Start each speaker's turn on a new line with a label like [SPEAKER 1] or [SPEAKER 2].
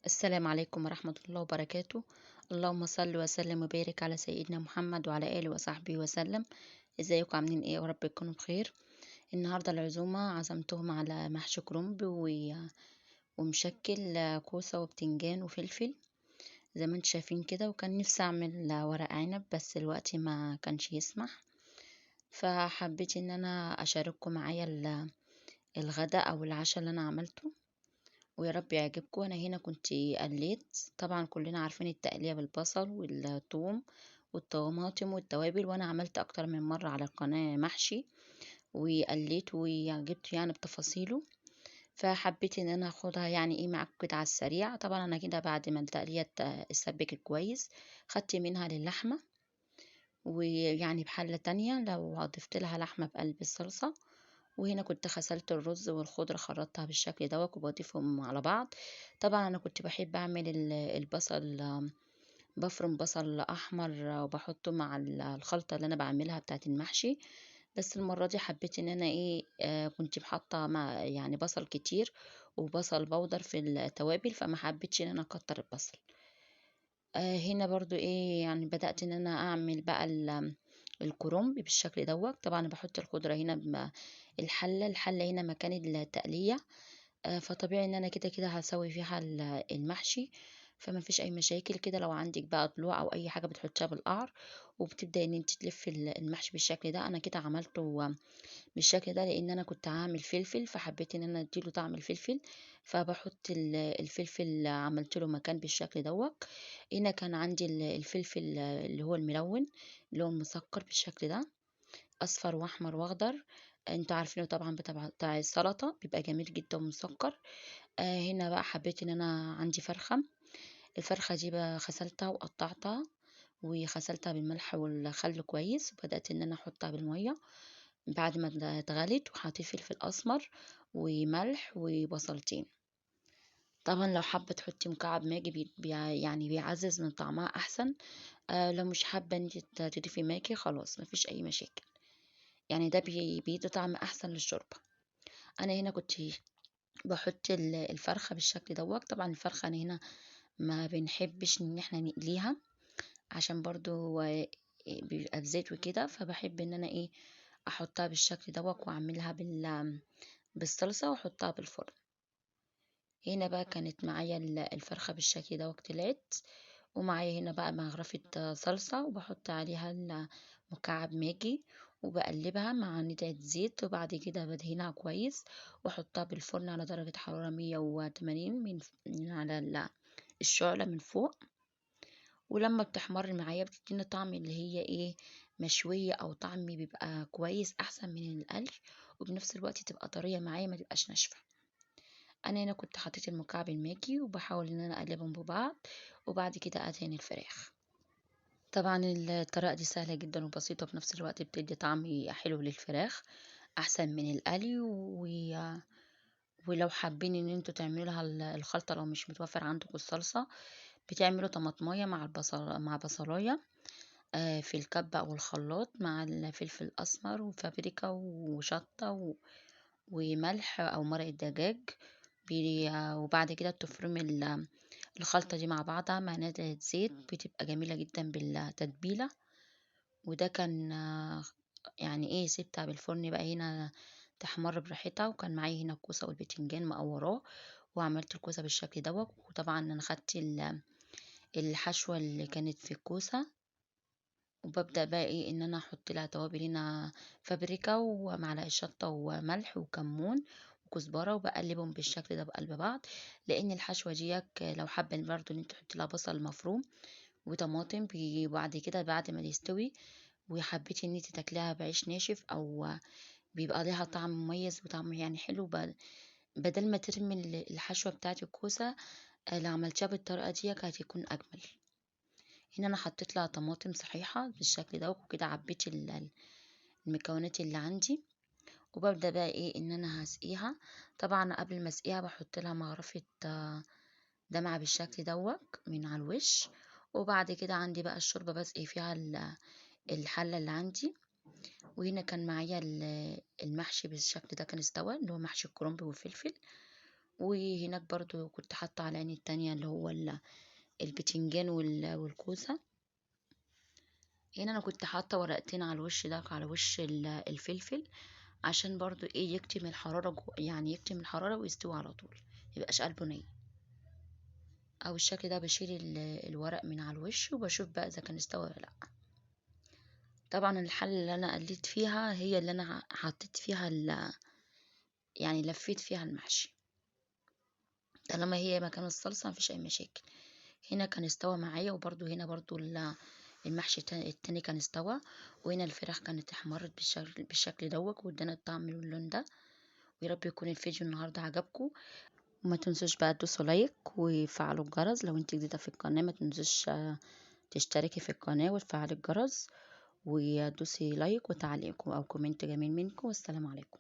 [SPEAKER 1] السلام عليكم ورحمة الله وبركاته. اللهم صل وسلم وبارك على سيدنا محمد وعلى آله وصحبه وسلم. ازيكم عاملين ايه؟ يا رب تكونوا بخير. النهارده العزومة عزمتهم على محشي كرنب ومشكل كوسة وبتنجان وفلفل زي ما انتم شايفين كده، وكان نفسي اعمل ورق عنب بس الوقت ما كانش يسمح، فحبيت ان انا اشارككم معايا الغداء او العشاء اللي انا عملته، ويا رب يعجبكم. انا هنا كنت قليت، طبعا كلنا عارفين التقلية بالبصل والثوم والطماطم والتوابل، وانا عملت اكتر من مرة على القناة محشي وقليت وجبت يعني بتفاصيله، فحبيت ان انا اخدها يعني ايه معاكم كده على السريع. طبعا انا كده بعد ما التقلية اتسبكت كويس خدت منها للحمة، ويعني بحلة تانية لو ضفت لها لحمة بقلب الصلصة. وهنا كنت غسلت الرز والخضرة خرطتها بالشكل دوت وبضيفهم على بعض. طبعا انا كنت بحب اعمل البصل، بفرم بصل احمر وبحطه مع الخلطة اللي انا بعملها بتاعة المحشي، بس المرة دي حبيت ان انا ايه كنت بحطها مع يعني بصل كتير وبصل بودر في التوابل، فما حبيتش ان انا اكتر البصل. هنا برضو ايه يعني بدأت ان انا اعمل بقى الكرنب بالشكل دوت. طبعا بحط الخضرة هنا الحلة هنا مكان التقلية، فطبيعي ان انا كده كده هسوي فيها المحشي، فما فيش اي مشاكل كده. لو عندك بقى ضلوع او اي حاجة بتحطها بالقعر وبتبدأ ان انت تلف المحشي بالشكل ده، انا كده عملته بالشكل ده لان انا كنت هعمل فلفل فحبيت ان انا اديله طعم الفلفل، فبحط الفلفل عملت له مكان بالشكل دوت. هنا كان عندي الفلفل اللي هو الملون اللي هو المسكر بالشكل ده، اصفر واحمر واخضر، انتوا عارفينه طبعا بتاع السلطه بيبقى جميل جدا ومسكر. هنا بقى حبيت ان انا عندي فرخه، الفرخه دي بقى غسلتها وقطعتها وغسلتها بالملح والخل كويس، وبدات ان انا احطها بالميه بعد ما اتغلت، وحطيت فلفل اسمر وملح وبصلتين. طبعا لو حابه تحطي مكعب ماجي يعني بيعزز من طعمها احسن. لو مش حابه ان انت تضيفي ماجي خلاص مفيش اي مشاكل، يعني ده بيدي طعم احسن للشوربه. انا هنا كنت بحط الفرخه بالشكل دوت. طبعا الفرخه انا هنا ما بنحبش ان احنا نقليها عشان برضو بيبقى بزيت وكده، فبحب ان انا ايه احطها بالشكل دوت واعملها بالصلصه واحطها بالفرن. هنا بقى كانت معايا الفرخه بالشكل دوت طلعت، ومعايا هنا بقى مغرفة صلصة وبحط عليها مكعب ماجي وبقلبها مع ندعة زيت، وبعد كده بدهنها كويس واحطها بالفرن على درجة حرارة 180 من على الشعلة من فوق. ولما بتحمر معايا بتديني طعم اللي هي ايه مشوية، او طعم بيبقى كويس احسن من القلي، وبنفس الوقت تبقى طرية معايا ما تبقاش ناشفة. انا هنا كنت حطيت المكعب الماجي وبحاول ان انا اقلبهم ببعض، وبعد كده ادهن الفراخ. طبعا الطريقة دي سهلة جدا وبسيطة، وفي نفس الوقت بتدي طعم حلو للفراخ أحسن من القلي ولو حابين ان انتوا تعملوا لها الخلطة، لو مش متوفر عندكم الصلصة بتعملوا طماطماية مع البصل مع بصلاية في الكبة أو الخلاط مع الفلفل الأسمر وفابريكا وشطة وملح أو مرق الدجاج، وبعد كده تفرمي الخلطة دي مع بعضها مع نقطة زيت، بتبقى جميلة جدا بالتتبيلة. وده كان يعني ايه سيبتها بالفرن بقى هنا تحمر براحتها، وكان معايا هنا الكوسة والبتنجان مقوراه وعملت الكوسة بالشكل دوت. وطبعا انا خدت الحشوة اللي كانت في الكوسة، وببدأ بقى ايه ان انا احط لها توابل هنا فابريكا ومعلقة شطة وملح وكمون وكزبرة، وبقلبهم بالشكل ده بقلب بعض، لان الحشوة ديك لو حابة برضو ان انت تحطي لها بصل مفروم وطماطم وبعد كده بعد ما يستوي وحبيتي ان انت تاكليها بعيش ناشف او بيبقى ليها طعم مميز وطعم يعني حلو، بدل ما ترمي الحشوة بتاعت الكوسة، لو عملتيها بالطريقة دي هتكون اجمل. هنا انا حطيت لها طماطم صحيحة بالشكل ده، وكده عبيت المكونات اللي عندي، وببدأ بقى ايه ان انا هسقيها. طبعا قبل ما اسقيها بحط لها مغرفة دمعة بالشكل دوت من على الوش، وبعد كده عندي بقى الشوربة بسقي فيها الحلة اللي عندي. وهنا كان معايا المحشي بالشكل ده كان استوى، اللي هو محشي الكرنب والفلفل، وهناك برضو كنت حاطة على العين التانية اللي هو البتنجان والكوسة. هنا انا كنت حاطة ورقتين على الوش ده، على وش الفلفل، عشان برضو ايه يكتم الحرارة يعني يكتم الحرارة ويستوي على طول، ميبقاش قلبه ني. او الشكل ده بشيل الورق من على الوش وبشوف بقى اذا كان استوى ولا لا. طبعا الحلة اللي انا قليت فيها هي اللي انا حطيت فيها يعني لفيت فيها المحشي، طالما هي مكان الصلصة مفيش اي مشاكل. هنا كان استوى معايا، وبرضو هنا برضو المحشي التاني كان استوى، وهنا الفراخ كانت احمرت بالشكل دوت وادانا الطعم واللون ده. ويا رب يكون الفيديو النهارده عجبكم، وما تنسوش بقى تدوسوا لايك وفعلوا الجرس لو انت جديدة في القناة. ما تنسوش تشتركي في القناة وتفعلي الجرس، وتدوسي لايك وتعليق او كومنت جميل منكم. والسلام عليكم.